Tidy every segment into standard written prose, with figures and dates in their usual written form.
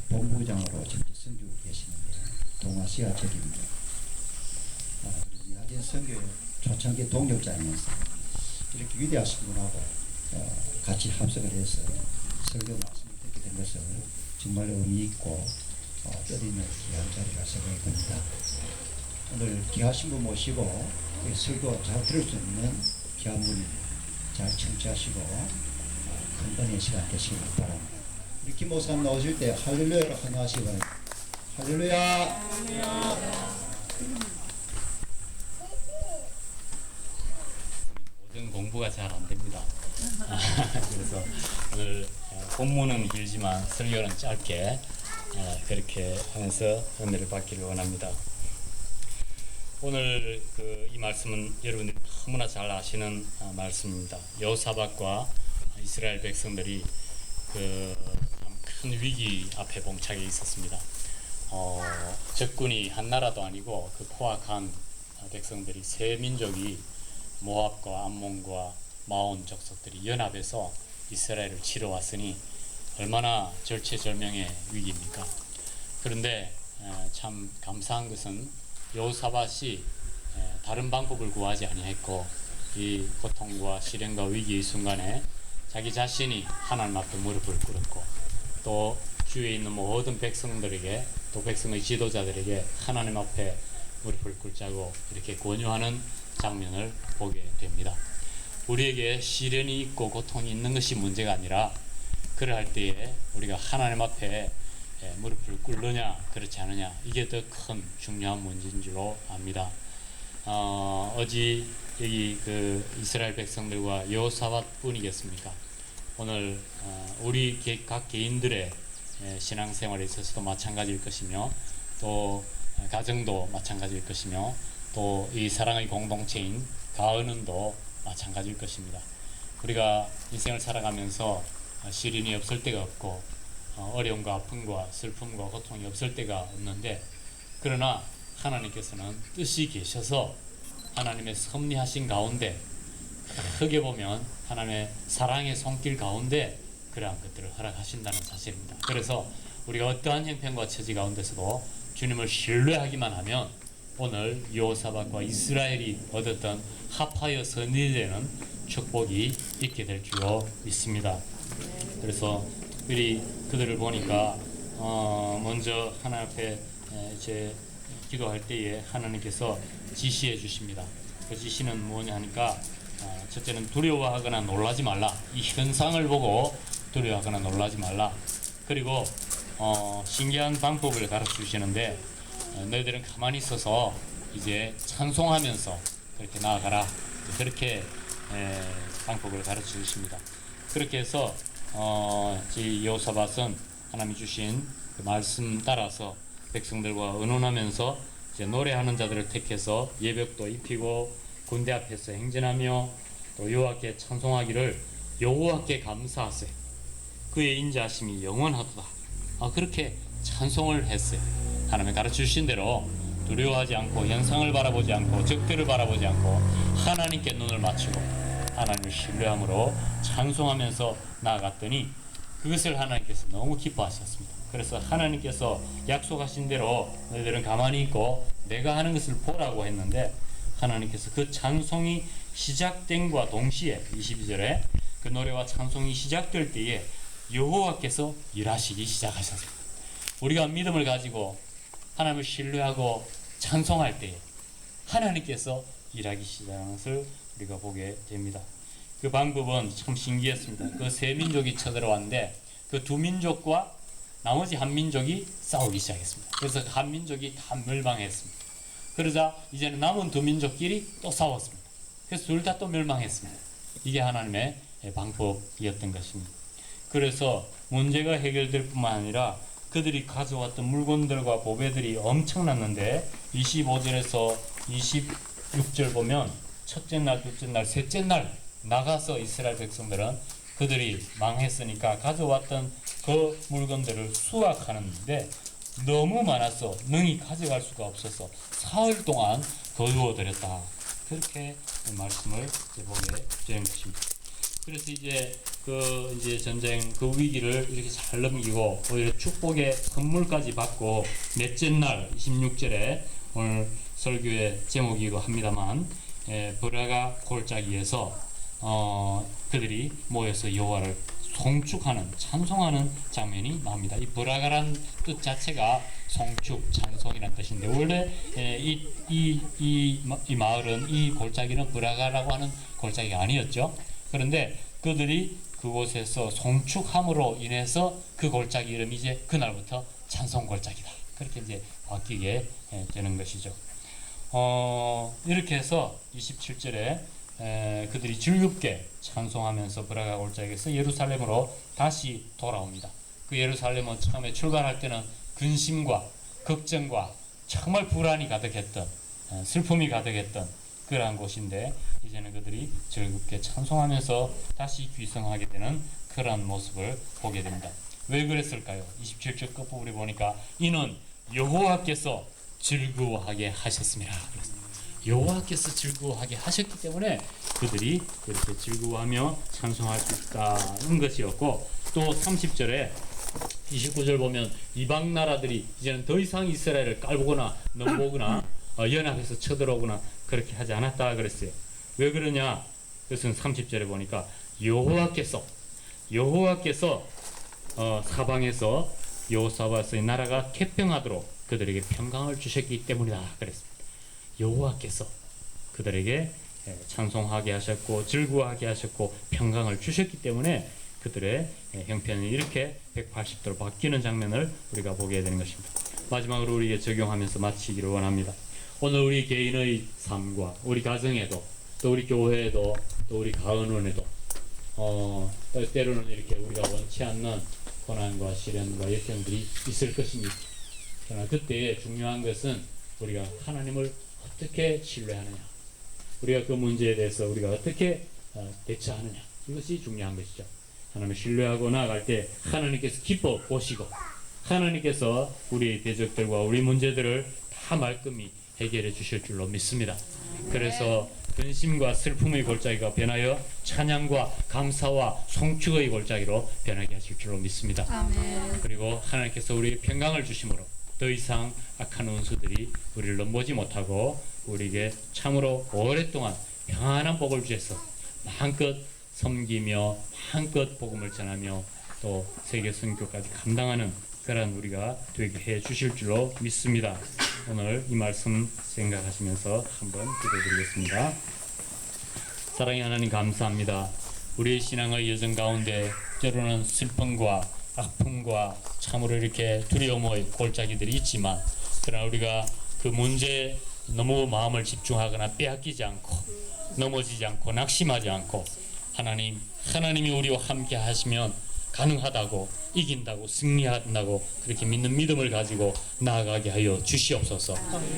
본부장으로 지금 선교하고 계시는데 동아시아 적입니다. 야전 선교의 초창기 동력자이면서 이렇게 위대하신 분하고 같이 합석을 해서 설교 말씀을 듣게 된 것을 정말 의미 있고 뼈있는 귀한 자리라 생각이 듭니다. 오늘 귀하신 분 모시고 설교 잘 들을 수 있는 귀한 분 잘 청취하시고 큰 은혜의 시간 되시길 바랍니다. 우리 김 목사님 나오실 때 할렐루야로 환영하시기 바랍니다. 할렐루야. 모든 공부가 잘 안 됩니다. 그래서 오늘 본문은 길지만 설교는 짧게 그렇게 하면서 은혜를 받기를 원합니다. 오늘 이 말씀은 여러분들이 너무나 잘 아시는 말씀입니다. 여호사밧과 이스라엘 백성들이 큰 위기 앞에 봉착해 있었습니다. 적군이 한 나라도 아니고 그 포악한 백성들이 세 민족이 모압과 암몬과 마온 족속들이 연합해서 이스라엘을 치러 왔으니 얼마나 절체절명의 위기입니까? 그런데 참 감사한 것은 여호사밧이 다른 방법을 구하지 아니했고 이 고통과 시련과 위기의 순간에 자기 자신이 하나님 앞에 무릎을 꿇었고 또 주위에 있는 모든 백성들에게 또 백성의 지도자들에게 하나님 앞에 무릎을 꿇자고 이렇게 권유하는 장면을 보게 됩니다. 우리에게 시련이 있고 고통이 있는 것이 문제가 아니라 그러할 때에 우리가 하나님 앞에 무릎을 꿇느냐 그렇지 않느냐 이게 더 큰 중요한 문제인 줄로 압니다. 어제 여기 이스라엘 백성들과 여호사밧 뿐이겠습니까? 오늘 우리 각 개인들의 신앙생활에 있어서도 마찬가지일 것이며 또 가정도 마찬가지일 것이며 또 이 사랑의 공동체인 가은은도 마찬가지일 것입니다. 우리가 인생을 살아가면서 시련이 없을 때가 없고 어려움과 아픔과 슬픔과 고통이 없을 때가 없는데 그러나 하나님께서는 뜻이 계셔서 하나님의 섭리하신 가운데 크게 보면 하나님의 사랑의 손길 가운데 그러한 것들을 허락하신다는 사실입니다. 그래서 우리가 어떠한 형편과 처지 가운데서도 주님을 신뢰하기만 하면 오늘 여호사밧과 이스라엘이 얻었던 합하여 선의되는 축복이 있게 될 줄로 믿습니다. 그래서 특별히 그들을 보니까 먼저 하나님 앞에 이제 기도할 때에 하나님께서 지시해 주십니다. 그 지시는 뭐냐 하니까 첫째는 두려워하거나 놀라지 말라. 이 현상을 보고 두려워하거나 놀라지 말라. 그리고 신기한 방법을 가르쳐 주시는데 너희들은 가만히 있어서 이제 찬송하면서 그렇게 나아가라. 그렇게 방법을 가르쳐 주십니다. 그렇게 해서 여호사밧은 하나님이 주신 그 말씀 따라서 백성들과 의논하면서 이제 노래하는 자들을 택해서 예벽도 입히고 군대 앞에서 행진하며 또 여호와께 찬송하기를 여호와께 감사하세 그의 인자하심이 영원하도다. 그렇게 찬송을 했어요. 하나님이 가르쳐 주신 대로 두려워하지 않고 현상을 바라보지 않고 적들을 바라보지 않고 하나님께 눈을 맞추고 하나님을 신뢰함으로 찬송하면서 나아갔더니 그것을 하나님께서 너무 기뻐하셨습니다. 그래서 하나님께서 약속하신 대로 너희들은 가만히 있고 내가 하는 것을 보라고 했는데 하나님께서 그 찬송이 시작된과 동시에 22절에 그 노래와 찬송이 시작될 때에 여호와께서 일하시기 시작하셨습니다. 우리가 믿음을 가지고 하나님을 신뢰하고 찬송할 때에 하나님께서 일하기 시작하는 것을 우리가 보게 됩니다. 그 방법은 참 신기했습니다. 그 세 민족이 쳐들어왔는데 그 두 민족과 나머지 한 민족이 싸우기 시작했습니다. 그래서 그 한 민족이 다 멸망했습니다. 그러자 이제는 남은 두 민족끼리 또 싸웠습니다. 그래서 둘 다 또 멸망했습니다. 이게 하나님의 방법이었던 것입니다. 그래서 문제가 해결될 뿐만 아니라 그들이 가져왔던 물건들과 보배들이 엄청났는데 25절에서 26절 보면 첫째 날, 둘째 날, 셋째 날 나가서 이스라엘 백성들은 그들이 망했으니까 가져왔던 그 물건들을 수확하는데 너무 많아서 능히 가져갈 수가 없어서 사흘 동안 거두어 들였다. 그렇게 말씀을 보게 되는 것입니다. 그래서 이제 전쟁 그 위기를 이렇게 잘 넘기고 오히려 축복의 선물까지 받고 넷째 날 26절에 오늘 설교의 제목이고 합니다만 브라가 골짜기에서 그들이 모여서 여호와를 송축하는 찬송하는 장면이 나옵니다. 이 브라가란 뜻 자체가 송축 찬송이라는 뜻인데 원래 이 마을은 이 골짜기는 브라가라고 하는 골짜기가 아니었죠. 그런데 그들이 그곳에서 송축함으로 인해서 그 골짜기 이름이 이제 그날부터 찬송 골짜기다. 그렇게 이제 바뀌게 되는 것이죠. 이렇게 해서 27절에 그들이 즐겁게 찬송하면서 브라가 골짜기에서 예루살렘으로 다시 돌아옵니다. 그 예루살렘은 처음에 출발할 때는 근심과 걱정과 정말 불안이 가득했던 슬픔이 가득했던 그러한 곳인데 이제는 그들이 즐겁게 찬송하면서 다시 귀성하게 되는 그러한 모습을 보게 됩니다. 왜 그랬을까요? 27절 끝부분에 보니까 이는 여호와께서 즐거워하게 하셨습니다. 여호와께서 즐거워하게 하셨기 때문에 그들이 그렇게 즐거워하며 찬송할 수 있다는 것이었고, 또 30절에 29절 보면 이방 나라들이 이제는 더 이상 이스라엘을 깔보거나 넘보거나 연합해서 쳐들어오거나 그렇게 하지 않았다 그랬어요. 왜 그러냐? 그것은 30절에 보니까 여호와께서 사방에서 여호사밧의 나라가 개평하도록 그들에게 평강을 주셨기 때문이다 그랬습니다. 여호와께서 그들에게 찬송하게 하셨고 즐거워하게 하셨고 평강을 주셨기 때문에 그들의 형편이 이렇게 180도로 바뀌는 장면을 우리가 보게 되는 것입니다. 마지막으로 우리에게 적용하면서 마치기를 원합니다. 오늘 우리 개인의 삶과 우리 가정에도 또 우리 교회에도 또 우리 가은원에도 때로는 이렇게 우리가 원치 않는 고난과 시련과 역경들이 있을 것입니다. 그러나 그때 중요한 것은 우리가 하나님을 어떻게 신뢰하느냐, 우리가 그 문제에 대해서 우리가 어떻게 대처하느냐, 이것이 중요한 것이죠. 하나님을 신뢰하고 나아갈 때 하나님께서 기뻐 보시고 하나님께서 우리 대적들과 우리 문제들을 다 말끔히 해결해 주실 줄로 믿습니다. 그래서 근심과 슬픔의 골짜기가 변하여 찬양과 감사와 송축의 골짜기로 변하게 하실 줄로 믿습니다. 아멘. 그리고 하나님께서 우리에게 평강을 주심으로 더 이상 악한 원수들이 우리를 넘보지 못하고 우리에게 참으로 오랫동안 평안한 복을 주셔서 마음껏 섬기며 마음껏 복음을 전하며 또 세계 선교까지 감당하는 그런 우리가 되게 해 주실 줄로 믿습니다. 오늘 이 말씀 생각하시면서 한번 기도드리겠습니다. 사랑의 하나님, 감사합니다. 우리의 신앙의 여정 가운데 때로는 슬픔과 아픔과 참으로 이렇게 두려움의 골짜기들이 있지만, 그러나 우리가 그 문제에 너무 마음을 집중하거나 빼앗기지 않고 넘어지지 않고 낙심하지 않고 하나님이 우리와 함께 하시면 가능하다고, 이긴다고, 승리한다고 그렇게 믿는 믿음을 가지고 나아가게 하여 주시옵소서.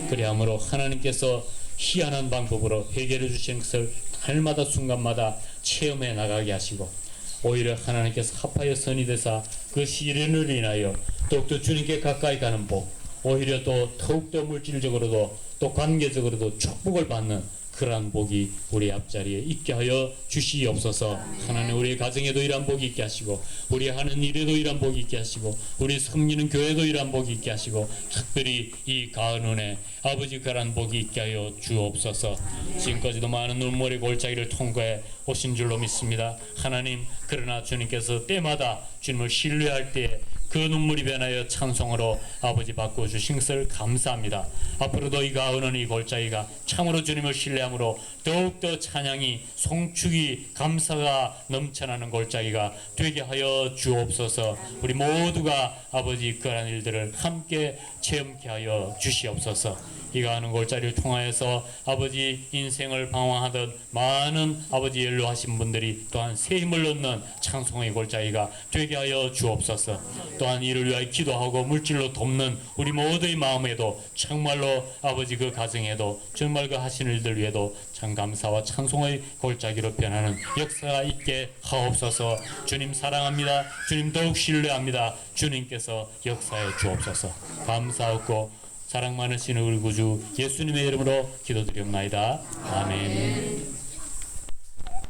그리함으로 하나님께서 희한한 방법으로 해결해 주시는 것을 날마다 순간마다 체험해 나가게 하시고, 오히려 하나님께서 합하여 선이 되사 그 시련을 인하여 더욱더 주님께 가까이 가는 복, 오히려 또 더욱더 물질적으로도 또 관계적으로도 축복을 받는 그러한 복이 우리 앞자리에 있게 하여 주시옵소서. 하나님, 우리 가정에도 이러한 복이 있게 하시고, 우리 하는 일에도 이러한 복이 있게 하시고, 우리 섬기는 교회도 이러한 복이 있게 하시고, 특별히 이 가은원에 아버지 그러한 복이 있게 하여 주옵소서. 지금까지도 많은 눈물의 골짜기를 통과해 오신 줄로 믿습니다. 하나님, 그러나 주님께서 때마다 주님을 신뢰할 때 그 눈물이 변하여 찬송으로 아버지 바꿔주신 것을 감사합니다. 앞으로도 이 가은원 이 골짜기가 참으로 주님을 신뢰함으로 더욱더 찬양이, 송축이, 감사가 넘쳐나는 골짜기가 되게 하여 주옵소서. 우리 모두가 아버지 그러한 일들을 함께 체험케 하여 주시옵소서. 이 가은원 골짜기를 통하여서 아버지 인생을 방황하던 많은 아버지 연로하신 분들이 또한 새 힘을 얻는 찬송의 골짜기가 되게 하여 주옵소서. 또한 이를 위하여 기도하고 물질로 돕는 우리 모두의 마음에도 정말로 아버지 그 가정에도 정말 그 하시는 일들 위에도 참 감사와 찬송의 골짜기로 변하는 역사가 있게 하옵소서. 주님 사랑합니다. 주님 더욱 신뢰합니다. 주님께서 역사해 주옵소서. 감사하고 사랑 많으신 우리 구주 예수님의 이름으로 기도드리옵나이다. 아멘.